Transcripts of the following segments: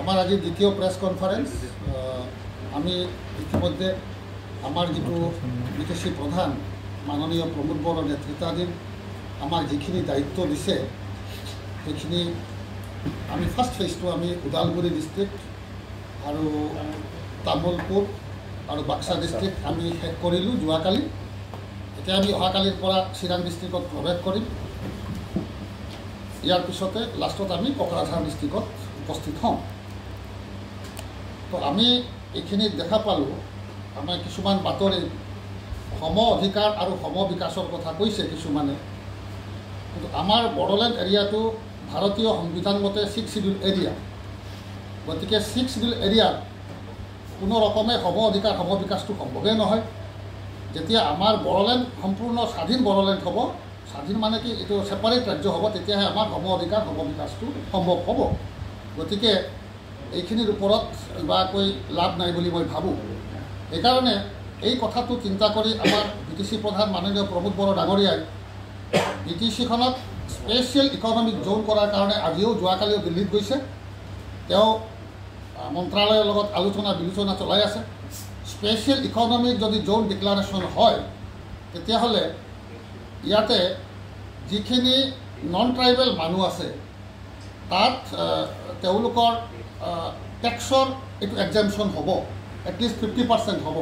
আমার আজি দ্বিতীয় প্রেস কনফারেন্স আমি ইতিমধ্যে আমার যেটো বিটিসি প্রধান মাননীয় প্রমোদ বড়োর নেতৃত্বাধীন আমার যেখিনি দায়িত্ব দিছে সেইখিনি আমি ফার্স্ট ফেজটো আমি Udalguri district R Tamulpur R Baksa district আমি শেষ কৰিলোঁ যোৱাকালি। এতিয়া আমি অহাকালিৰ পৰা চিৰাং ডিস্ট্ৰিক্টত প্ৰৱেশ কৰিম। ইয়াৰ পিছতে লাষ্টত আমি কোকৰাঝাৰ ডিস্ট্ৰিক্টত উপস্থিত হম। তো আমি এইখিনি দেখা পালোঁ আমাৰ কিছুমান বাতৰি সম অধিকাৰ আৰু সম বিকাশৰ কথা কৈছে কিছুমানে, কিন্তু আমাৰ বড়োলেণ্ড এৰিয়াটো ভাৰতীয় সংবিধান মতে 6 শিডিউল এৰিয়া। গতিকে 6 শিডিউল এৰিয়াত কোনো ৰকমে সম অধিকাৰ সম বিকাশটো সম্ভৱেই নহয়। যেতিয়া আমাৰ বড়োলেণ্ড সম্পূৰ্ণ স্বাধীন বড়োলেণ্ড হ'ব, স্বাধীন মানে কি এইটো ছেপাৰেট ৰাজ্য হ'ব, তেতিয়াহে আমাৰ সম অধিকাৰ সম বিকাশটো সম্ভৱ হ'ব। গতিকে এইখিনিৰ ওপৰত কিবা কৈ লাভ নাই বুলি মই ভাবোঁ। সেইকাৰণে এই কথাটো চিন্তা কৰি আমাৰ বিটিসি প্ৰধান মাননীয় প্ৰমোদ বড়ো ডাঙৰীয়াই বিটিসিখনত স্পেচিয়েল ইকনমিক জোন কৰাৰ কাৰণে আজিও যোৱাকালিও দিল্লীত গৈছে। তেওঁ মন্ত্ৰালয়ৰ লগত আলোচনা বিলোচনা চলাই আছে। স্পেচিয়েল ইকনমিক যদি জোন ডিক্লাৰেশ্যন হয়, তেতিয়াহ'লে ইয়াতে যিখিনি নন ট্ৰাইবেল মানুহ আছে তাত তেওঁলোকৰ টেক্সৰ এইটো এক্সামশ্যন হ'ব, এটলিষ্ট 50% হ'ব।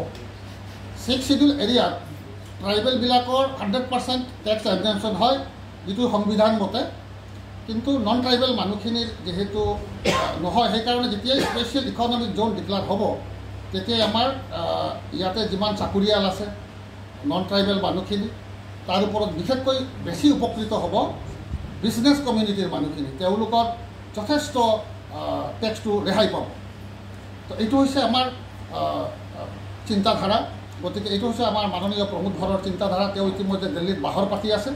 6 শিডিউল এৰিয়াত ট্ৰাইবেলবিলাকৰ 100% টেক্স এক্সামশ্যন হয় যিটো সংবিধান মতে, কিন্তু নন ট্ৰাইবেল মানুহখিনিৰ যেহেতু নহয়, সেইকাৰণে যেতিয়াই স্পেচিয়েল ইকনমিক জোন ডিক্লেয়াৰ হ'ব তেতিয়াই আমাৰ ইয়াতে যিমান চাকৰিয়াল আছে নন ট্ৰাইবেল মানুহখিনি, তাৰ ওপৰত বিশেষকৈ বেছি উপকৃত হ'ব বিজনেছ কমিউনিটিৰ মানুহখিনি। তেওঁলোকৰ যথেষ্ট টেক্সটো ৰেহাই পাব। তো এইটো হৈছে আমাৰ চিন্তাধাৰা। গতিকে এইটো হৈছে আমাৰ মাননীয় প্ৰমোদ বড়োৰ চিন্তাধাৰা। তেওঁ ইতিমধ্যে দিল্লীত বাহৰ পাতি আছে,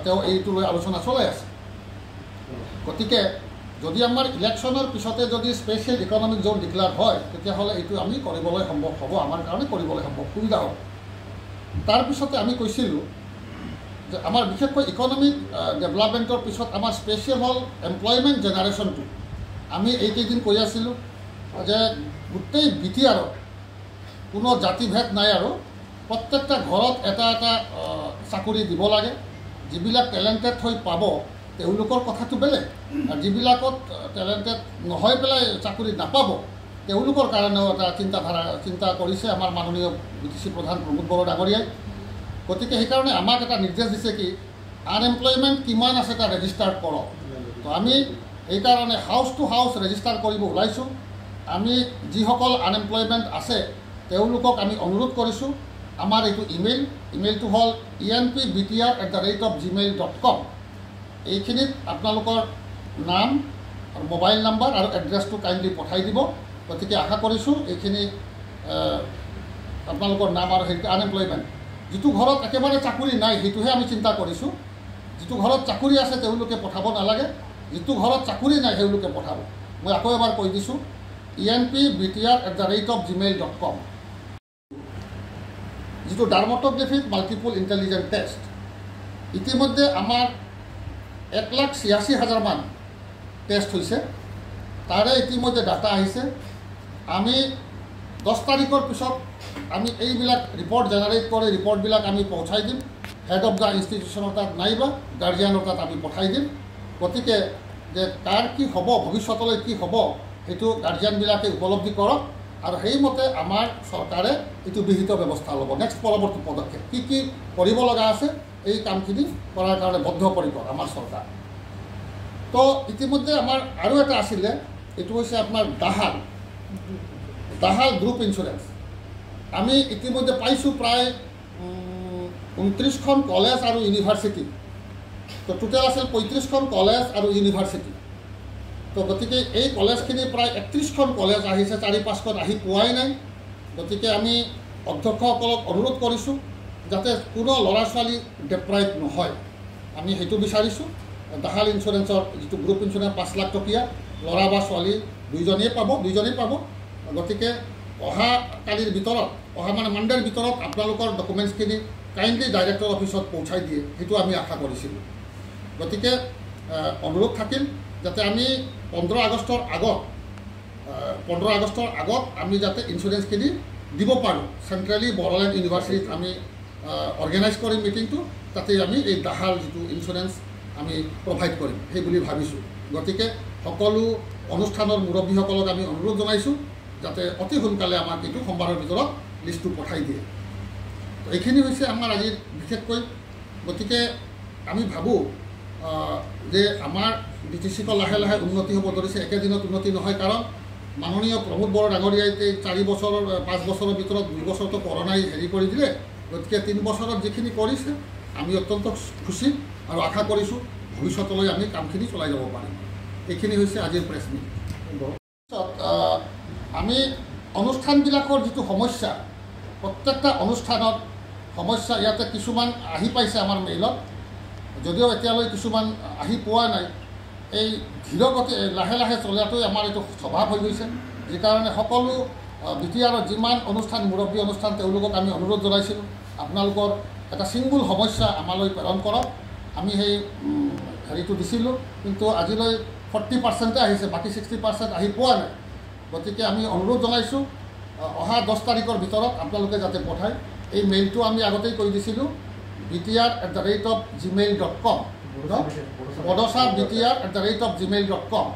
তেওঁ এইটো লৈ আলোচনা চলাই আছে। গতিকে যদি আমাৰ ইলেকশ্যনৰ পিছতে যদি স্পেচিয়েল ইকনমিক জোন ডিক্লেয়াৰ হয়, তেতিয়াহ'লে এইটো আমি কৰিবলৈ সম্ভৱ হ'ব, আমাৰ কাৰণে কৰিবলৈ সম্ভৱ সুবিধা হ'ব। তাৰপিছতে আমি কৈছিলোঁ যে আমাৰ বিশেষকৈ ইকনমিক ডেভেলপমেণ্টৰ পিছত আমাৰ স্পেচিয়েল হ'ল এমপ্লয়মেণ্ট জেনেৰেশ্যনটো। আমি এইকেইদিন কৈ আছিলোঁ যে গোটেই BTRত কোনো জাতিভেদ নাই আৰু প্ৰত্যেকটা ঘৰত এটা এটা চাকৰি দিব লাগে। যিবিলাক টেলেণ্টেড হৈ পাব তেওঁলোকৰ কথাটো বেলেগ, আৰু যিবিলাকত টেলেণ্টেড নহয় পেলাই চাকৰি নাপাব তেওঁলোকৰ কাৰণেও এটা চিন্তা কৰিছে আমাৰ মাননীয় বিটিসি প্ৰধান প্ৰমোদ বড়ো ডাঙৰীয়াই। গতিকে সেইকাৰণে আমাক এটা নিৰ্দেশ দিছে কি আনএমপ্লয়মেণ্ট কিমান আছে এটা ৰেজিষ্টাৰ কৰক। তো আমি এইকাৰণে হাউচ টু হাউচ ৰেজিষ্টাৰ কৰিব ওলাইছোঁ। আমি যিসকল আনএমপ্লয়মেণ্ট আছে তেওঁলোকক আমি অনুৰোধ কৰিছোঁ, আমাৰ এইটো ইমেইলটো হ'ল enpbtr@gmail.com। এইখিনিত আপোনালোকৰ নাম আৰু মোবাইল নাম্বাৰ আৰু এড্ৰেছটো কাইণ্ডলি পঠাই দিব। গতিকে আশা কৰিছোঁ এইখিনি আপোনালোকৰ নাম আৰু সেইটো আনএমপ্লয়মেণ্ট। যিটো ঘৰত একেবাৰে চাকৰি নাই সেইটোহে আমি চিন্তা কৰিছোঁ। যিটো ঘৰত চাকৰি আছে তেওঁলোকে পঠাব নালাগে, যিটো ঘৰত চাকৰি নাই তেওঁলোকে পঠাব। মই আকৌ এবাৰ কৈ দিছোঁ enpbtr@gmail.com। যিটো ডাৰ্মাটোগ্ৰাফিক মাল্টিপল ইণ্টেলিজেন্ট টেষ্ট, ইতিমধ্যে আমাৰ 1,86,000 মান টেষ্ট হৈছে। তাৰে ইতিমধ্যে ডাটা আহিছে। আমি 10 তাৰিখৰ পিছত আমি এইবিলাক ৰিপৰ্ট জেনেৰেট কৰি ৰিপৰ্টবিলাক আমি পঠাই দিম হেড অফ দ্য ইনষ্টিটিউশ্যনৰ তাত, নাইবা গাৰ্জিয়ানৰ তাত আমি পঠাই দিম। গতিকে যে কাৰ কি হ'ব, ভৱিষ্যতলৈ কি হ'ব, সেইটো গাৰ্জিয়ানবিলাকে উপলব্ধি কৰক, আৰু সেইমতে আমাৰ চৰকাৰে এইটো বিহিত ব্যৱস্থা ল'ব। নেক্সট পৰৱৰ্তী পদক্ষেপ কি কি কৰিব লগা আছে এই কামখিনি কৰাৰ কাৰণে বদ্ধপৰিকৰ আমাৰ চৰকাৰ। তো ইতিমধ্যে আমাৰ আৰু এটা আছিলে, এইটো হৈছে আপোনাৰ দাহাল গ্ৰুপ ইঞ্চুৰেঞ্চ। আমি ইতিমধ্যে পাইছোঁ প্ৰায় 29খন কলেজ আৰু ইউনিভাৰ্চিটি। তো টোটেল আছিল 35খন কলেজ আৰু ইউনিভাৰ্চিটি। তো গতিকে এই কলেজখিনি প্ৰায় 31খন কলেজ আহিছে, 4-5খন আহি পোৱাই নাই। গতিকে আমি অধ্যক্ষসকলক অনুৰোধ কৰিছোঁ যাতে কোনো ল'ৰা ছোৱালী ডেপ্ৰাইভ নহয়, আমি সেইটো বিচাৰিছোঁ। দাহাল ইঞ্চুৰেঞ্চৰ যিটো গ্ৰুপ ইঞ্চুৰেঞ্চ 5 লাখ টকীয়া, ল'ৰা বা ছোৱালী দুইজনেই পাব। গতিকে অহা কালিৰ ভিতৰত, অহা মানে মানডেৰ ভিতৰত আপোনালোকৰ ডকুমেণ্টছখিনি কাইণ্ডলি ডাইৰেক্টৰ অফিচত পহুচাই দিয়ে, সেইটো আমি আশা কৰিছিলোঁ। গতিকে অনুৰোধ থাকিল যাতে আমি 15 আগষ্টৰ আগত 15 আগষ্টৰ আগত আমি যাতে ইঞ্চুৰেঞ্চখিনি দিব পাৰোঁ। চেণ্ট্ৰেলি বড়োলেণ্ড ইউনিভাৰ্চিটিত আমি অৰ্গেনাইজ কৰিম মিটিংটো, তাতে আমি এই দাহাল যিটো ইঞ্চুৰেঞ্চ আমি প্ৰভাইড কৰিম সেই বুলি ভাবিছোঁ। গতিকে সকলো অনুষ্ঠানৰ মুৰব্বীসকলক আমি অনুৰোধ জনাইছোঁ যাতে অতি সোনকালে আমাক এইটো সোমবাৰৰ ভিতৰত লিষ্টটো পঠাই দিয়ে। তো এইখিনি হৈছে আমাৰ আজিৰ বিশেষকৈ। গতিকে আমি ভাবোঁ যে আমাৰ BTC-ক লাহে লাহে উন্নতি হ'ব ধৰিছে। একেদিনত উন্নতি নহয়, কাৰণ মাননীয় প্ৰমোদ বড়ো ডাঙৰীয়াই 4 বছৰৰ 5 বছৰৰ ভিতৰত 2 বছৰটো কৰোণাই হেৰি কৰি দিলে। গতিকে 3 বছৰত যিখিনি কৰিছে আমি অত্যন্ত খুচি আৰু আশা কৰিছোঁ ভৱিষ্যতলৈ আমি কামখিনি চলাই যাব পাৰিম। এইখিনি হৈছে আজিৰ প্ৰেছ মিট। আমি অনুষ্ঠানবিলাকৰ যিটো সমস্যা, প্ৰত্যেকটা অনুষ্ঠানত সমস্যা ইয়াতে কিছুমান আহি পাইছে আমাৰ মেইলত, যদিও এতিয়ালৈ কিছুমান আহি পোৱা নাই। এই ধীৰগতি লাহে লাহে চলাটোৱে আমাৰ এইটো স্বভাৱ হৈ গৈছে, যি কাৰণে সকলো BTR যিমান অনুষ্ঠান মুৰব্বী অনুষ্ঠান তেওঁলোকক আমি অনুৰোধ জনাইছিলোঁ আপোনালোকৰ এটা ছিংগুল সমস্যা আমালৈ প্ৰেৰণ কৰক। আমি সেই হেৰিটো দিছিলোঁ, কিন্তু আজিলৈ 40% আহিছে, বাকী 60% আহি পোৱা নাই। গতিকে আমি অনুৰোধ জনাইছোঁ অহা 10 তাৰিখৰ ভিতৰত আপোনালোকে যাতে পঠায়। এই মেইলটো আমি আগতেই কৈ দিছিলোঁ btr@gmail.com, bodosabtr@gmail.com।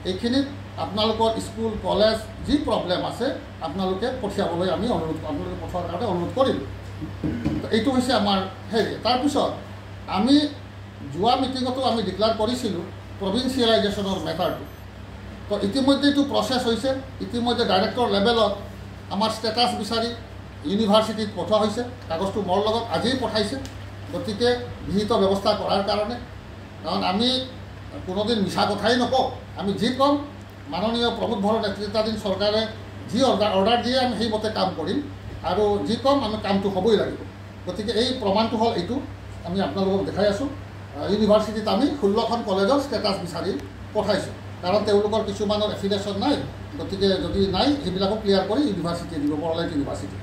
এইখিনিত আপোনালোকৰ স্কুল কলেজ যি প্ৰব্লেম আছে আপোনালোকে পঠিয়াবলৈ আমি আপোনালোকে পঠোৱাৰ কাৰণে অনুৰোধ কৰিলোঁ। এইটো হৈছে আমাৰ হেৰি। তাৰপিছত আমি যোৱা মিটিঙতো আমি ডিক্লেয়াৰ কৰিছিলোঁ প্ৰভিন্সিয়েলাইজেশ্যনৰ মেটাৰটো। তো ইতিমধ্যে এইটো প্ৰচেছ হৈছে। ইতিমধ্যে ডাইৰেক্টৰ লেভেলত আমাৰ ষ্টেটাছ বিচাৰি ইউনিভাৰ্চিটিত পঠোৱা হৈছে। কাগজটো মোৰ লগত আজিয়েই পঠাইছে। গতিকে বিহিত ব্যৱস্থা কৰাৰ কাৰণে, কাৰণ আমি কোনোদিন মিছা কথাই নকওঁ। আমি যি ক'ম মাননীয় প্ৰমোদ বড়ো নেতৃত্বাধীন চৰকাৰে যি অৰ্ডাৰ দিয়ে আমি সেইমতে কাম কৰিম, আৰু যি ক'ম আমি কামটো হ'বই লাগিব। গতিকে এই প্ৰমাণটো হ'ল এইটো আমি আপোনালোকক দেখাই আছোঁ। ইউনিভাৰ্চিটিত আমি 16খন কলেজৰ ষ্টেটাছ বিচাৰি পঠাইছোঁ, কাৰণ তেওঁলোকৰ কিছুমানৰ এফিলিয়েশ্যন নাই। গতিকে যদি নাই সেইবিলাকো ক্লিয়াৰ কৰি ইউনিভাৰ্চিটিয়ে দিব, বড়োলেণ্ড ইউনিভাৰ্চিটি।